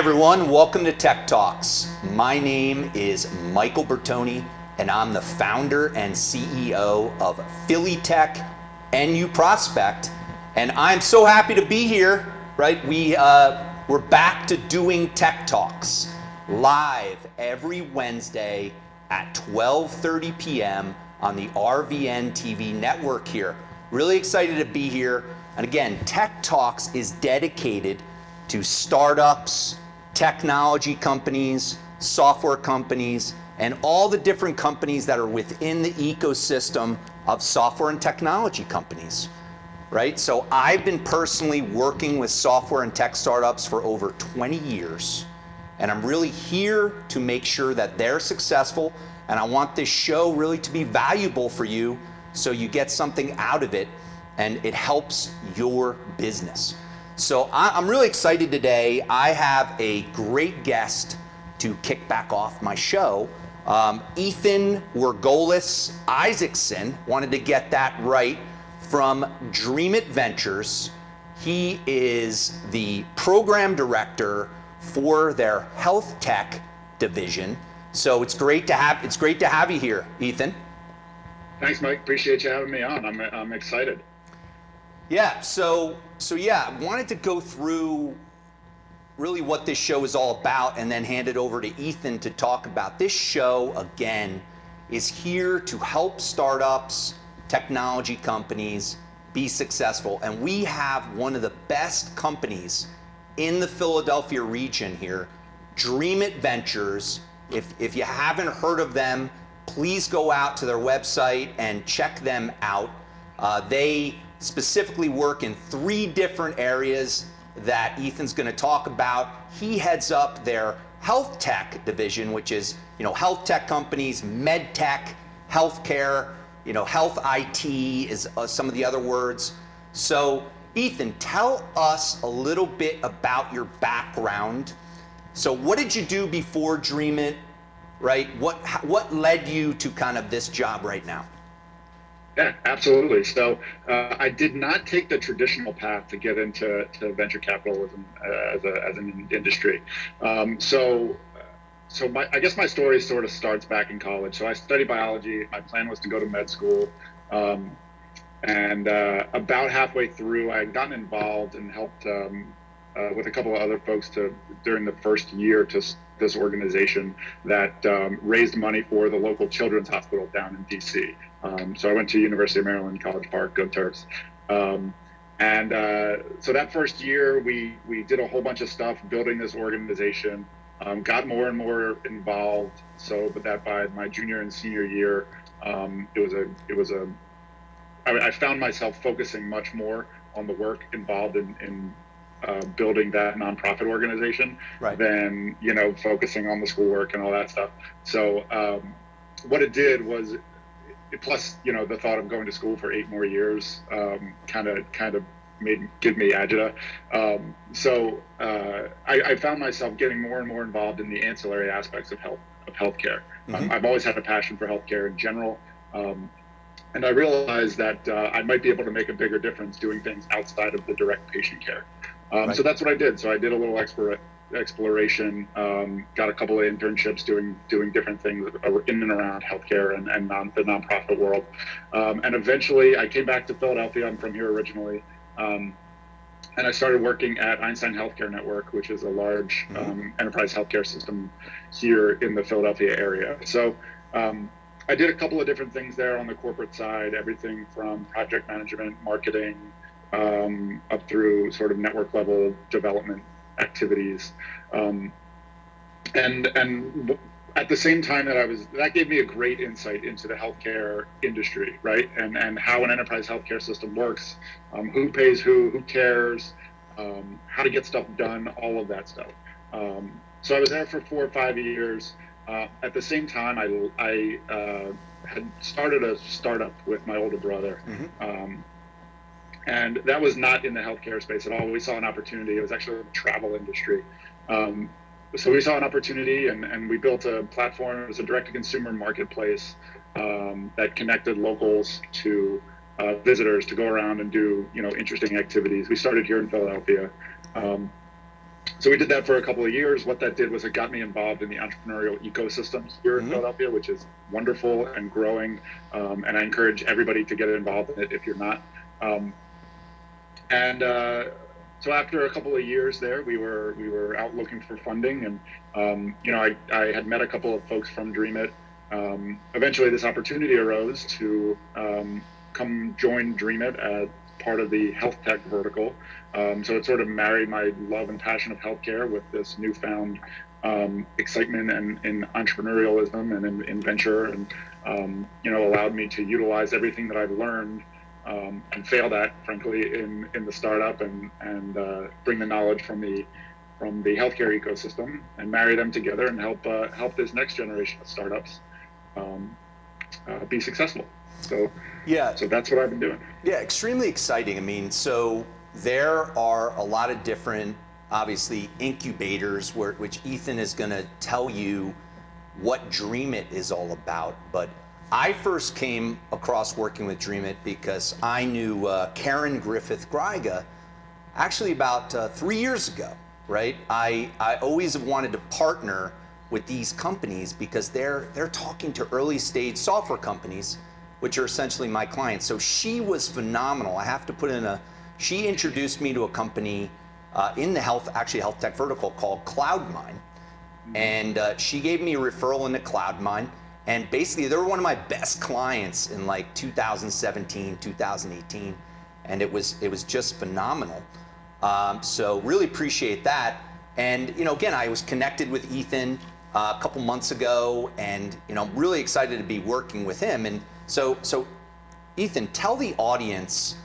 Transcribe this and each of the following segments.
everyone, welcome to Tech Talks. My name is Michael Bertoni, and I'm the founder and CEO of Philly Tech NU Prospect, and I'm so happy to be here. Right, we're back to doing Tech Talks live every Wednesday at 12:30 p.m. on the RVN TV network here. Really excited to be here. And again, Tech Talks is dedicated to startups, technology companies, software companies, and all the different companies that are within the ecosystem of software and technology companies, right? So I've been personally working with software and tech startups for over 20 years, and I'm really here to make sure that they're successful, and I want this show really to be valuable for you so you get something out of it and it helps your business. So I'm really excited today. I have a great guest to kick back off my show. Ethan Wergelis Isaacson, wanted to get that right, from Dream It Ventures. He is the program director for their health tech division. So it's great to have you here, Ethan. Thanks, Mike. Appreciate you having me on. I'm excited. Yeah, so yeah, I wanted to go through really what this show is all about and then hand it over to Ethan to talk about. This show, again, is here to help startups, technology companies be successful. And we have one of the best companies in the Philadelphia region here, Dream It Ventures. If you haven't heard of them, please go out to their website and check them out. They specifically work in 3 different areas that Ethan's going to talk about. He heads up their health tech division, which is, health tech companies, med tech, healthcare, health IT is some of the other words. So Ethan, tell us a little bit about your background. So what did you do before Dream It, right? What led you to kind of this job right now? Yeah, absolutely. So I did not take the traditional path to get into venture capitalism as an industry. I guess my story sort of starts back in college. So I studied biology. My plan was to go to med school. And about halfway through, I had gotten involved and helped with a couple of other folks during the first year to this organization that raised money for the local children's hospital down in DC. So I went to University of Maryland, College Park, go Terps. So that first year, we did a whole bunch of stuff building this organization, got more and more involved. So, but that by my junior and senior year, I found myself focusing much more on the work involved in building that nonprofit organization, right, than focusing on the schoolwork and all that stuff. So what it did was, plus the thought of going to school for 8 more years kind of give me agita. I found myself getting more and more involved in the ancillary aspects of healthcare. Mm-hmm. I've always had a passion for healthcare in general. And I realized that I might be able to make a bigger difference doing things outside of the direct patient care. Right. So that's what I did. So I did a little exploration, got a couple of internships doing different things in and around healthcare and the nonprofit world. And eventually I came back to Philadelphia. I'm from here originally. And I started working at Einstein Healthcare Network, which is a large enterprise healthcare system here in the Philadelphia area. So I did a couple of different things there on the corporate side, everything from project management, marketing, up through sort of network level development activities. And at the same time that gave me a great insight into the healthcare industry, right? And how an enterprise healthcare system works, who pays who cares, how to get stuff done, all of that stuff. So I was there for 4 or 5 years. At the same time, I had started a startup with my older brother. Mm-hmm. And that was not in the healthcare space at all. We saw an opportunity. It was actually the travel industry. So we saw an opportunity and we built a platform. It was a direct-to-consumer marketplace that connected locals to visitors to go around and do interesting activities. We started here in Philadelphia. So we did that for a couple of years. What that did was it got me involved in the entrepreneurial ecosystem here in Philadelphia, which is wonderful and growing. And I encourage everybody to get involved in it if you're not. So after a couple of years there, we were out looking for funding, and I had met a couple of folks from Dream It. Eventually, this opportunity arose to come join Dream It as part of the health tech vertical. So it sort of married my love and passion of healthcare with this newfound excitement and in entrepreneurialism and in venture, and allowed me to utilize everything that I've learned and failed at, frankly, in the startup, and bring the knowledge from the healthcare ecosystem and marry them together and help this next generation of startups be successful. So that's what I've been doing. Yeah, extremely exciting. I mean, so there are a lot of different, obviously, incubators which Ethan is going to tell you what Dream It is all about. But I first came across working with Dream It because I knew Karen Griffith Greiga actually about 3 years ago, right? I always have wanted to partner with these companies because they're talking to early stage software companies, which are essentially my clients. So she was phenomenal. I have to put in she introduced me to a company in the health tech vertical called CloudMine. And she gave me a referral into CloudMine. And basically, they were one of my best clients in like 2017, 2018. And it was just phenomenal. So really appreciate that. And, again, I was connected with Ethan a couple months ago, and, I'm really excited to be working with him. And so Ethan, tell the audience,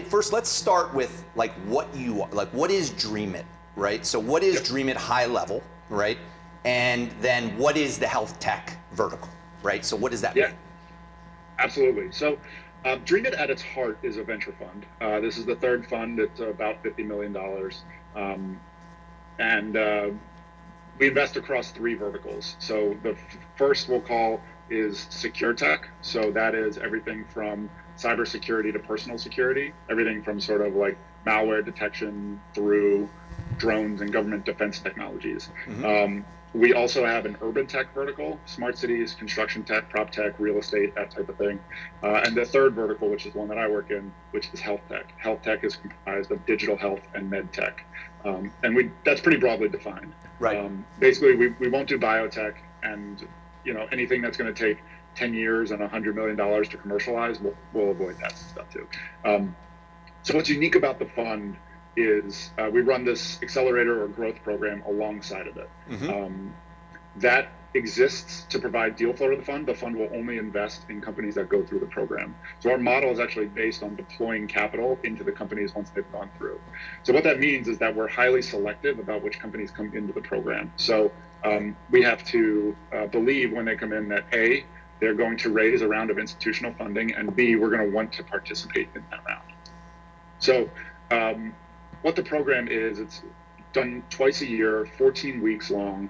first let's start with what is Dream It, right? So what is Dream It high level, right? And then what is the health tech vertical, right? So what does that mean? Absolutely. So Dream It at its heart is a venture fund. This is the third fund. It's about $50 million. And we invest across three verticals. So the first we'll call is secure tech. So that is everything from cybersecurity to personal security, everything from sort of like malware detection through drones and government defense technologies. We also have an urban tech vertical, smart cities, construction tech, prop tech, real estate, that type of thing. And the third vertical, which is one that I work in, which is health tech. Health tech is comprised of digital health and med tech. And that's pretty broadly defined. Right. Basically, we won't do biotech, and anything that's going to take 10 years and $100 million to commercialize, we'll avoid that stuff too. So what's unique about the fund is we run this accelerator or growth program alongside of it. That exists to provide deal flow to the fund. The fund will only invest in companies that go through the program. So our model is actually based on deploying capital into the companies once they've gone through. So what that means is that we're highly selective about which companies come into the program. So we have to believe when they come in that A, they're going to raise a round of institutional funding, and B, we're going to want to participate in that round. So what the program is, it's done twice a year, 14 weeks long.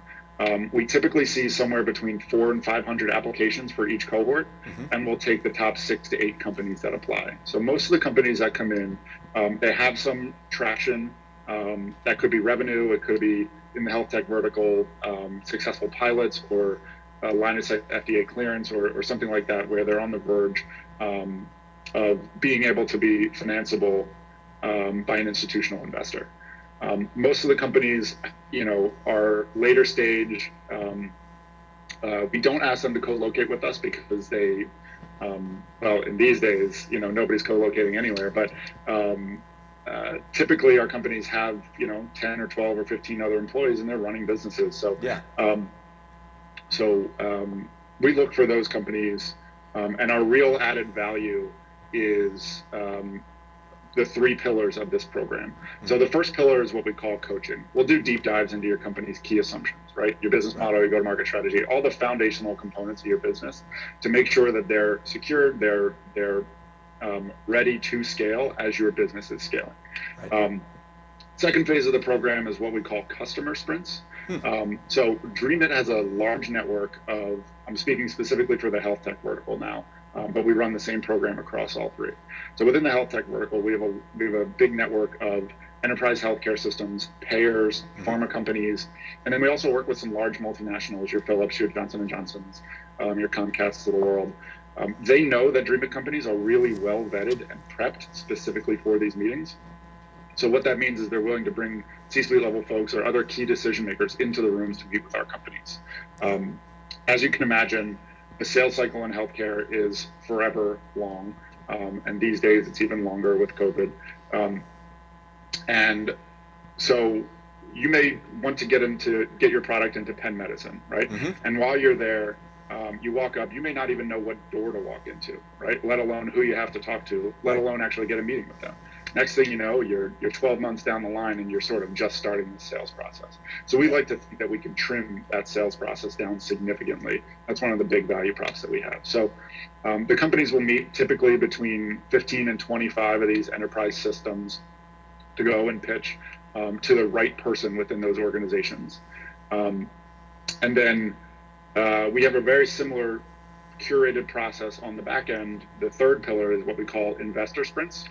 We typically see somewhere between 400 and 500 applications for each cohort, and we'll take the top 6 to 8 companies that apply. So most of the companies that come in, they have some traction. That could be revenue, it could be in the health tech vertical, successful pilots, or line of sight FDA clearance, or something like that, where they're on the verge of being able to be financeable by an institutional investor. Most of the companies, are later stage. We don't ask them to co-locate with us because they, in these days, nobody's co-locating anywhere. But typically, our companies have 10 or 12 or 15 other employees, and they're running businesses. So we look for those companies, and our real added value is the 3 pillars of this program. So the first pillar is what we call coaching. We'll do deep dives into your company's key assumptions, right? Your business model, your go-to-market strategy, all the foundational components of your business, to make sure that they're secured, they're ready to scale as your business is scaling. Right. Second phase of the program is what we call customer sprints. So Dream It has a large network of, I'm speaking specifically for the health tech vertical now, but we run the same program across all 3. So within the health tech vertical, we have a big network of enterprise healthcare systems, payers, pharma companies, and then we also work with some large multinationals, your Philips, your Johnson & Johnsons, your Comcasts of the world. They know that Dream It companies are really well vetted and prepped specifically for these meetings. So what that means is they're willing to bring C-suite level folks or other key decision makers into the rooms to meet with our companies. As you can imagine, the sales cycle in healthcare is forever long. And these days it's even longer with COVID. And so you may want to get your product into Penn Medicine, right? And while you're there, you walk up, you may not even know what door to walk into, right? Let alone who you have to talk to, let alone actually get a meeting with them. Next thing you know, you're 12 months down the line and you're sort of just starting the sales process. So we like to think that we can trim that sales process down significantly. That's one of the big value props that we have. So the companies will meet typically between 15 and 25 of these enterprise systems to go and pitch to the right person within those organizations. And then we have a very similar curated process on the back end. The third pillar is what we call investor sprints.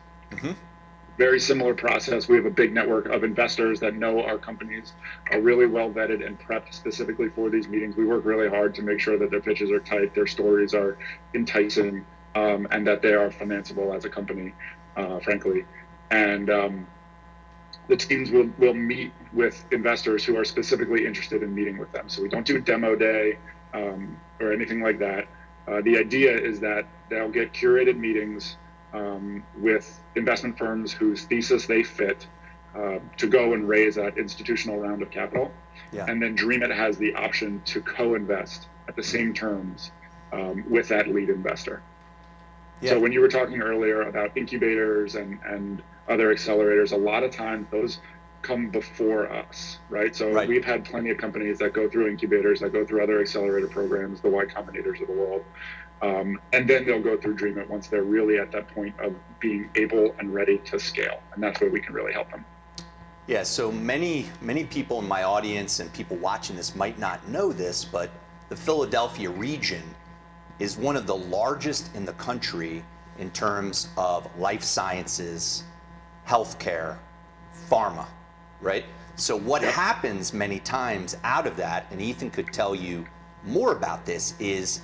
Very similar process. We have a big network of investors that know our companies, are really well vetted and prepped specifically for these meetings. We work really hard to make sure that their pitches are tight, their stories are enticing, and that they are financeable as a company, frankly. And the teams will meet with investors who are specifically interested in meeting with them. So we don't do demo day or anything like that. The idea is that they'll get curated meetings with investment firms whose thesis they fit to go and raise that institutional round of capital. And then Dream It has the option to co-invest at the same terms with that lead investor. So when you were talking earlier about incubators and other accelerators, a lot of times those come before us, right? So we've had plenty of companies that go through incubators, that go through other accelerator programs, the Y Combinators of the world. And then they'll go through Dream It once they're really at that point of being able and ready to scale. And that's where we can really help them. Yeah, so many people in my audience and people watching this might not know this, but the Philadelphia region is one of the largest in the country in terms of life sciences, healthcare, pharma, right? So what happens many times out of that, and Ethan could tell you more about this, is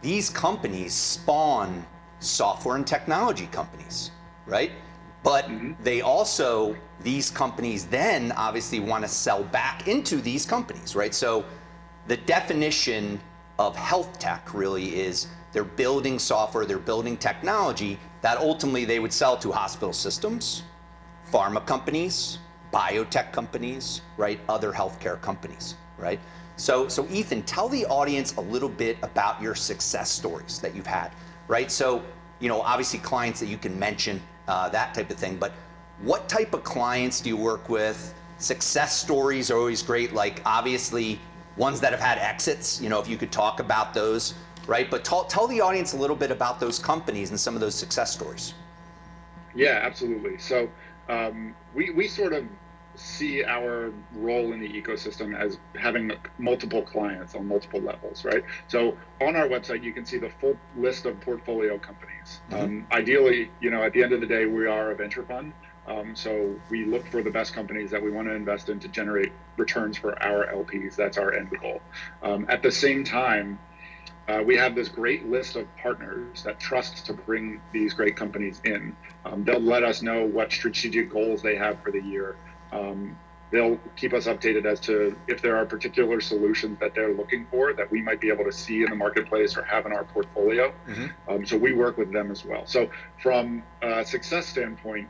these companies spawn software and technology companies, right? But they also, these companies then obviously want to sell back into these companies, right? So the definition of health tech really is they're building software, they're building technology that ultimately they would sell to hospital systems, pharma companies, biotech companies, right? Other healthcare companies, right? So Ethan, tell the audience a little bit about your success stories that you've had, right? So, obviously clients that you can mention, that type of thing, but what type of clients do you work with? Success stories are always great, like obviously ones that have had exits, if you could talk about those, right? But tell the audience a little bit about those companies and some of those success stories. Yeah, absolutely. So we sort of see our role in the ecosystem as having multiple clients on multiple levels, right? So on our website, you can see the full list of portfolio companies. Ideally, at the end of the day, we are a venture fund. So we look for the best companies that we want to invest in to generate returns for our LPs. That's our end goal. At the same time, we have this great list of partners that trust to bring these great companies in. They'll let us know what strategic goals they have for the year. They'll keep us updated as to if there are particular solutions that they're looking for that we might be able to see in the marketplace or have in our portfolio. So we work with them as well. So from a success standpoint,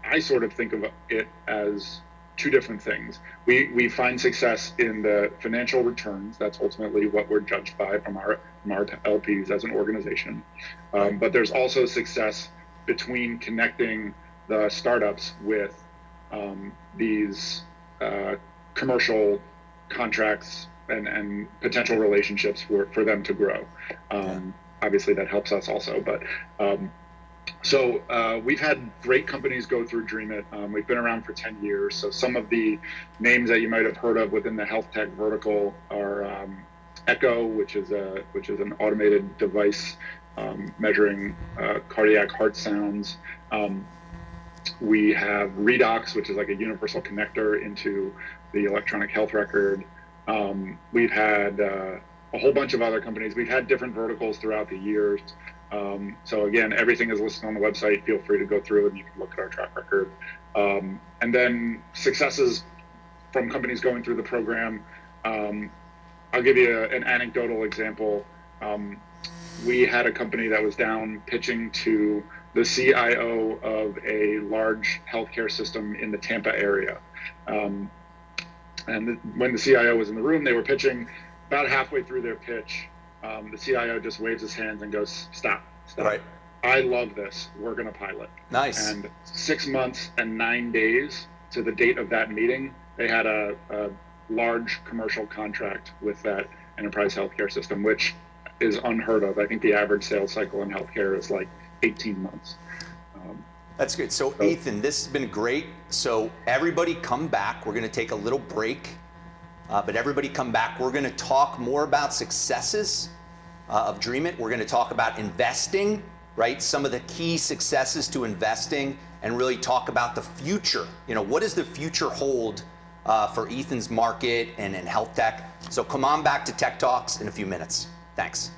I sort of think of it as two different things. We find success in the financial returns. That's ultimately what we're judged by from our LPs as an organization. But there's also success between connecting the startups with these commercial contracts and potential relationships for them to grow. Obviously that helps us also, but so we've had great companies go through Dream It. We've been around for 10 years. So some of the names that you might have heard of within the health tech vertical are Echo, which is an automated device measuring cardiac heart sounds. We have Redox, which is like a universal connector into the electronic health record. We've had a whole bunch of other companies. We've had different verticals throughout the years. So again, everything is listed on the website. Feel free to go through and you can look at our track record. And then successes from companies going through the program. I'll give you an anecdotal example. We had a company that was down pitching to the CIO of a large healthcare system in the Tampa area. And when the CIO was in the room, they were pitching. About halfway through their pitch, the CIO just waves his hands and goes, stop. Right. I love this. We're going to pilot. Nice. And 6 months and 9 days to the date of that meeting, they had a large commercial contract with that enterprise healthcare system, which is unheard of. I think the average sales cycle in healthcare is like 18 months. That's good. So Ethan, this has been great. So everybody come back. We're going to take a little break, but everybody come back. We're going to talk more about successes of Dream It. We're going to talk about investing, right? Some of the key successes to investing, and really talk about the future. What does the future hold for Ethan's market and in health tech? So come on back to Tech Talks in a few minutes. Thanks.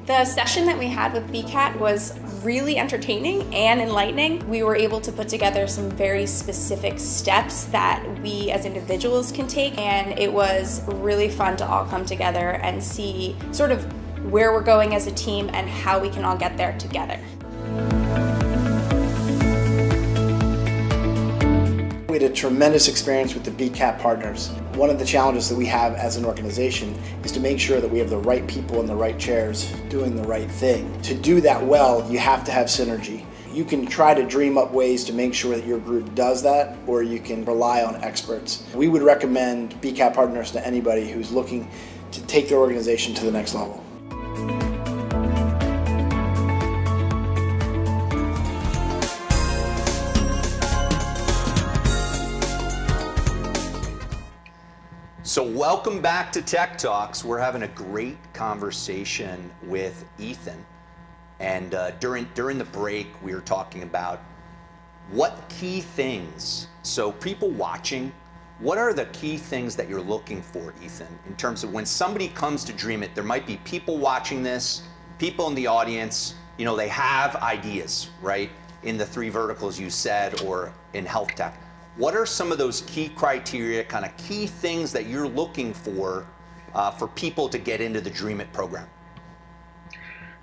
The session that we had with BCAT was really entertaining and enlightening. We were able to put together some very specific steps that we as individuals can take, and it was really fun to all come together and see sort of where we're going as a team and how we can all get there together. We had a tremendous experience with the BCAT partners. One of the challenges that we have as an organization is to make sure that we have the right people in the right chairs doing the right thing. To do that well, you have to have synergy. You can try to dream up ways to make sure that your group does that, or you can rely on experts. We would recommend BCAT partners to anybody who's looking to take their organization to the next level. So welcome back to Tech Talks. We're having a great conversation with Ethan. And during the break, we were talking about what key things, so people watching, what are the key things that you're looking for, Ethan, in terms of when somebody comes to Dream It? There might be people watching this, people in the audience, they have ideas, right, in the 3 verticals you said, or in health tech. What are some of those key criteria, kind of key things that you're looking for people to get into the Dream It program?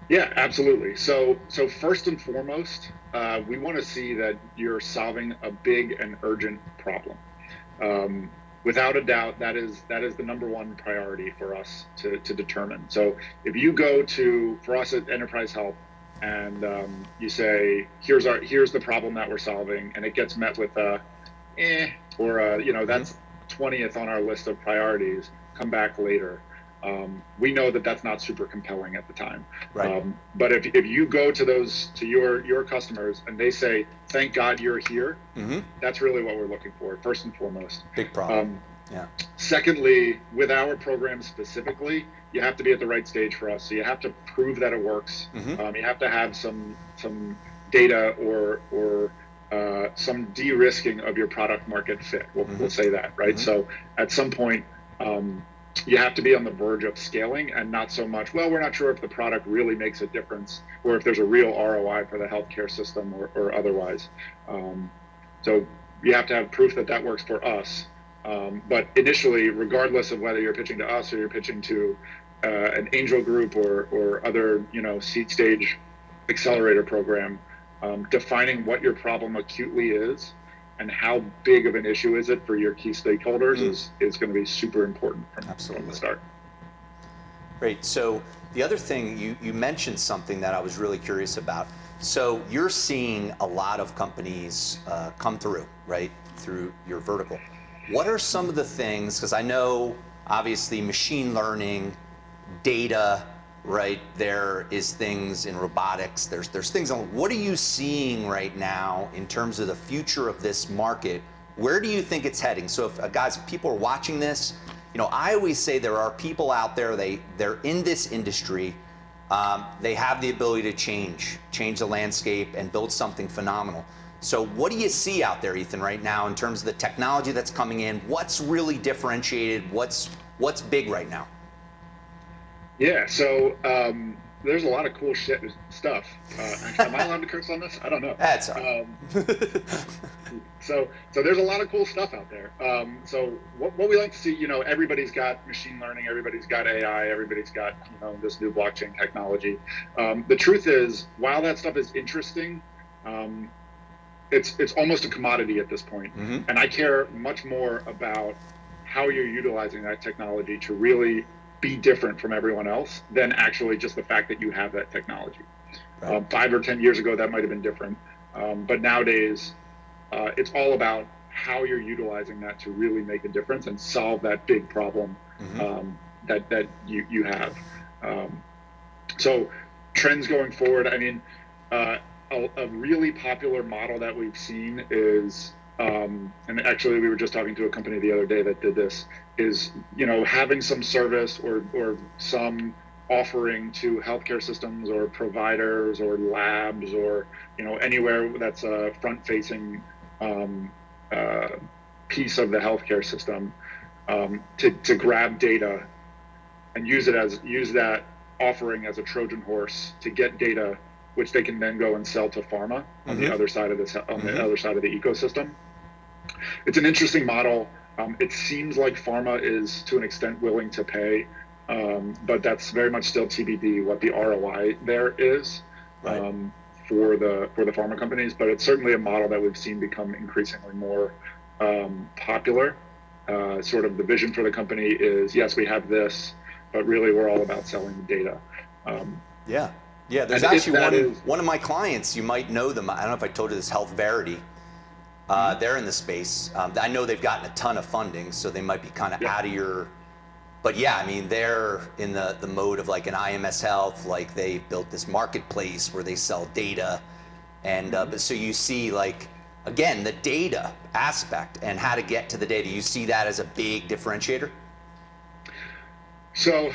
Yeah, absolutely. So first and foremost, we want to see that you're solving a big and urgent problem. Without a doubt, that is the number one priority for us to determine. So if you go for us at Enterprise Health, and you say, here's the problem that we're solving, and it gets met with that's 20th on our list of priorities, come back later. We know that that's not super compelling at the time. Right. But if you go to your customers and they say, thank God you're here, that's really what we're looking for, first and foremost. Big problem. Yeah. Secondly, with our program specifically, you have to be at the right stage for us. So you have to prove that it works. You have to have some data or some de-risking of your product market fit. We'll say that, right? So at some point, you have to be on the verge of scaling, and not so much, well, we're not sure if the product really makes a difference or if there's a real ROI for the healthcare system or otherwise. So you have to have proof that works for us. But initially, regardless of whether you're pitching to us or you're pitching to an angel group or other, seed stage accelerator program, defining what your problem acutely is and how big of an issue is it for your key stakeholders is going to be super important from the start. Great. So the other thing, you mentioned something that I was really curious about. So you're seeing a lot of companies come through, right, through your vertical. What are some of the things, because I know obviously machine learning, data, right? There is things in robotics. There's things on. What are you seeing right now in terms of the future of this market? Where do you think it's heading? So if guys, if people are watching this, I always say there are people out there, they're in this industry, they have the ability to change the landscape and build something phenomenal. So what do you see out there, Ethan, right now in terms of the technology that's coming in? What's really differentiated? What's big right now? Yeah, so there's a lot of cool stuff. Am I allowed to curse on this? I don't know. That's all right. So there's a lot of cool stuff out there. So what we like to see, everybody's got machine learning, everybody's got AI, everybody's got this new blockchain technology. The truth is, while that stuff is interesting, it's almost a commodity at this point. And I care much more about how you're utilizing that technology to really be different from everyone else than actually just the fact that you have that technology. Right. 5 or 10 years ago, that might have been different. But nowadays, it's all about how you're utilizing that to really make a difference and solve that big problem that you have. So trends going forward, I mean, a really popular model that we've seen is, and actually we were just talking to a company the other day that did this, is having some service or some offering to healthcare systems or providers or labs or anywhere that's a front-facing piece of the healthcare system, to grab data and use that offering as a Trojan horse to get data, which they can then go and sell to pharma on the other side of the other side of the ecosystem. It's an interesting model. It seems like pharma is to an extent willing to pay, but that's very much still TBD what the ROI there is. Right. For the pharma companies, but it's certainly a model that we've seen become increasingly more popular. Sort of the vision for the company is, yes, we have this, but really we're all about selling the data. Yeah, there's actually one of my clients, you might know them, I don't know if I told you this, Health Verity. They're in the space. I know they've gotten a ton of funding, so they might be kind of out of your, but yeah, I mean, they're in the mode of like an IMS Health, like they built this marketplace where they sell data. And but so you see, like, again, the data aspect and how to get to the data. You see that as a big differentiator? So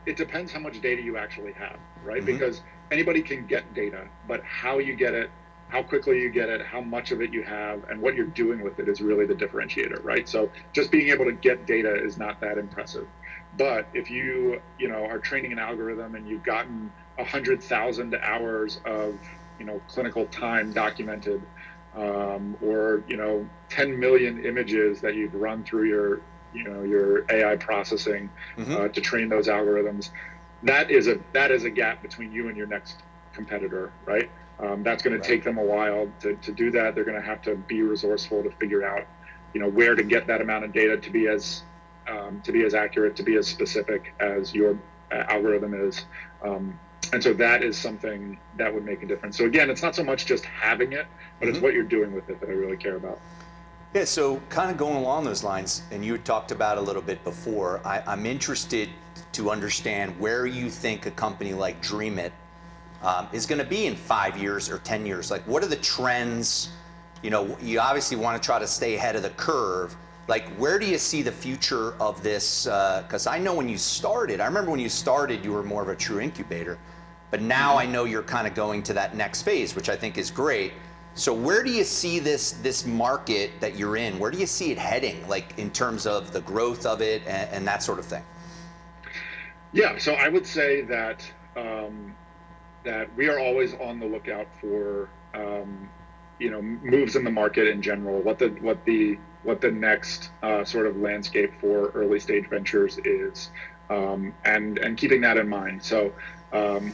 it depends how much data you actually have, right? Because anybody can get data, but how you get it, how quickly you get it, how much of it you have, and what you're doing with it is really the differentiator, right? So just being able to get data is not that impressive. But if you are training an algorithm and you've gotten 100,000 hours of clinical time documented, or 10 million images that you've run through your AI processing to train those algorithms, that is a gap between you and your next competitor, right? That's going to take them a while to do that. They're going to have to be resourceful to figure out, where to get that amount of data to be as accurate, to be as specific as your algorithm is. And so that is something that would make a difference. So again, it's not so much just having it, but it's what you're doing with it that I really care about. Yeah, so kind of going along those lines, and you had talked about a little bit before, I'm interested to understand where you think a company like DreamIt is going to be in 5 years or 10 years. Like, what are the trends? You obviously want to try to stay ahead of the curve. Like, where do you see the future of this? Because I know when you started, I remember when you started, you were more of a true incubator. But now I know you're kind of going to that next phase, which I think is great. So where do you see this market that you're in? Where do you see it heading, like in terms of the growth of it and that sort of thing? Yeah, so I would say that that we are always on the lookout for moves in the market in general. What the next sort of landscape for early stage ventures is, and keeping that in mind. So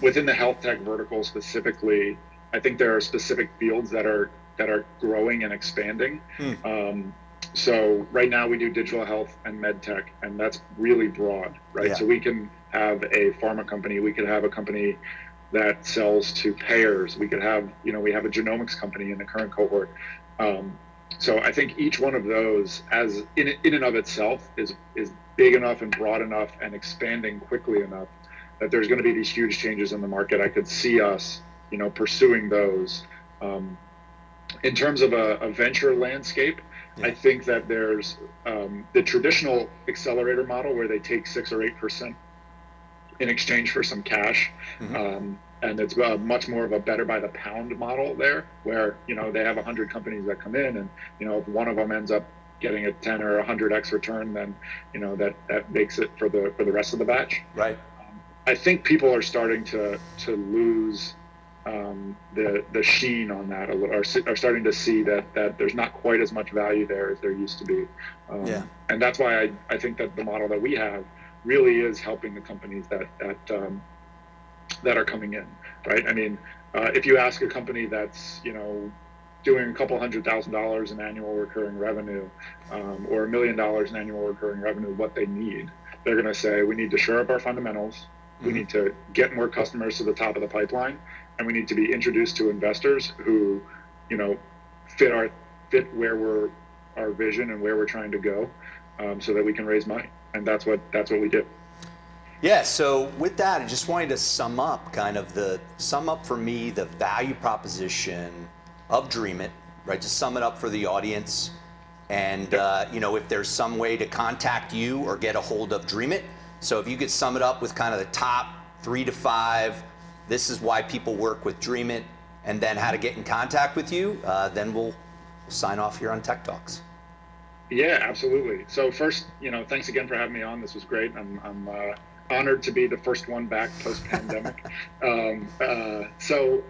within the health tech vertical specifically, I think there are specific fields that are growing and expanding. So right now we do digital health and med tech, and that's really broad, right? Yeah. So we can have a pharma company, we could have a company that sells to payers, we could have, we have a genomics company in the current cohort. So I think each one of those, as in and of itself, is big enough and broad enough and expanding quickly enough that there's going to be these huge changes in the market. I could see us, pursuing those. In terms of a venture landscape, I think that there's the traditional accelerator model where they take 6 or 8% in exchange for some cash. And it's much more of a better by the pound model there, where they have 100 companies that come in, and if one of them ends up getting a 10 or 100x return, then that makes it for the rest of the batch. Right. I think people are starting to lose the sheen on that a little, are starting to see that there's not quite as much value there as there used to be. And that's why I think that the model that we have really is helping the companies that are coming in, right? I mean, if you ask a company that's doing a couple $100,000 in annual recurring revenue, or $1 million in annual recurring revenue, what they need, they're going to say, we need to shore up our fundamentals, we need to get more customers to the top of the pipeline, and we need to be introduced to investors who fit where our vision and where we're trying to go, so that we can raise money. And that's what we do. Yeah, so with that, I just wanted to sum up for me the value proposition of Dream It, right? To sum it up for the audience. And if there's some way to contact you or get a hold of Dream It. So if you could sum it up with kind of the top 3 to 5, this is why people work with Dream It, and then how to get in contact with you, then we'll sign off here on Tech Talks. Yeah, absolutely. So first, thanks again for having me on. This was great. I'm honored to be the first one back post-pandemic. So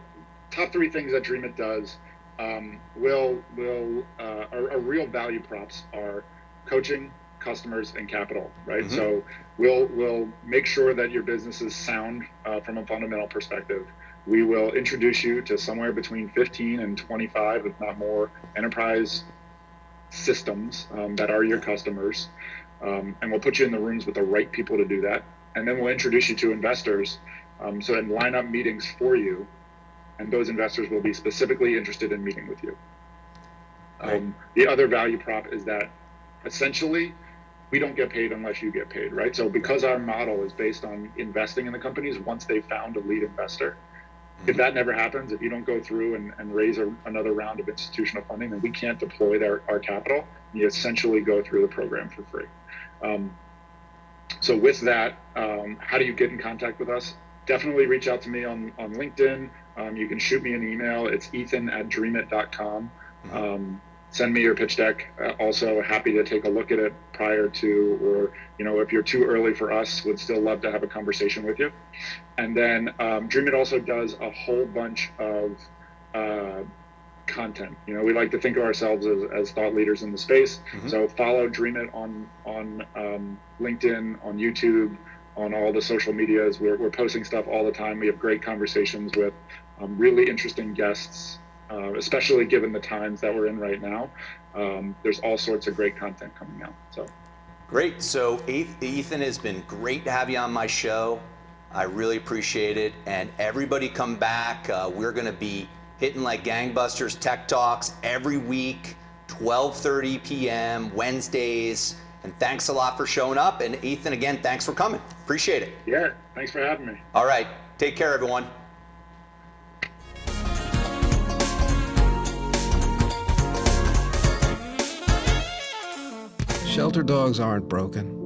top 3 things that Dream It does, our real value props are coaching, customers, and capital, right? So we'll make sure that your business is sound from a fundamental perspective. We will introduce you to somewhere between 15 and 25, if not more, enterprise systems that are your customers. And we'll put you in the rooms with the right people to do that. And then we'll introduce you to investors, so then line up meetings for you, and those investors will be specifically interested in meeting with you. The other value prop is that essentially we don't get paid unless you get paid, right? So because our model is based on investing in the companies once they've found a lead investor, if that never happens, if you don't go through and raise another round of institutional funding, then we can't deploy our capital. You essentially go through the program for free. So with that, how do you get in contact with us? Definitely reach out to me on LinkedIn. You can shoot me an email. It's ethan@dreamit.com. Send me your pitch deck. Also happy to take a look at it prior to, or if you're too early for us, would still love to have a conversation with you. And then Dream It also does a whole bunch of content. We like to think of ourselves as thought leaders in the space. So follow Dream It on LinkedIn, on YouTube, on all the social medias. We're posting stuff all the time. We have great conversations with really interesting guests, especially given the times that we're in right now. There's all sorts of great content coming out. So great. So Ethan, has been great to have you on my show. I really appreciate it. And everybody come back. We're going to be hitting like gangbusters Tech Talks every week, 12:30 p.m. Wednesdays. And thanks a lot for showing up. And Ethan, again, thanks for coming. Appreciate it. Yeah, thanks for having me. All right. Take care, everyone. Shelter dogs aren't broken.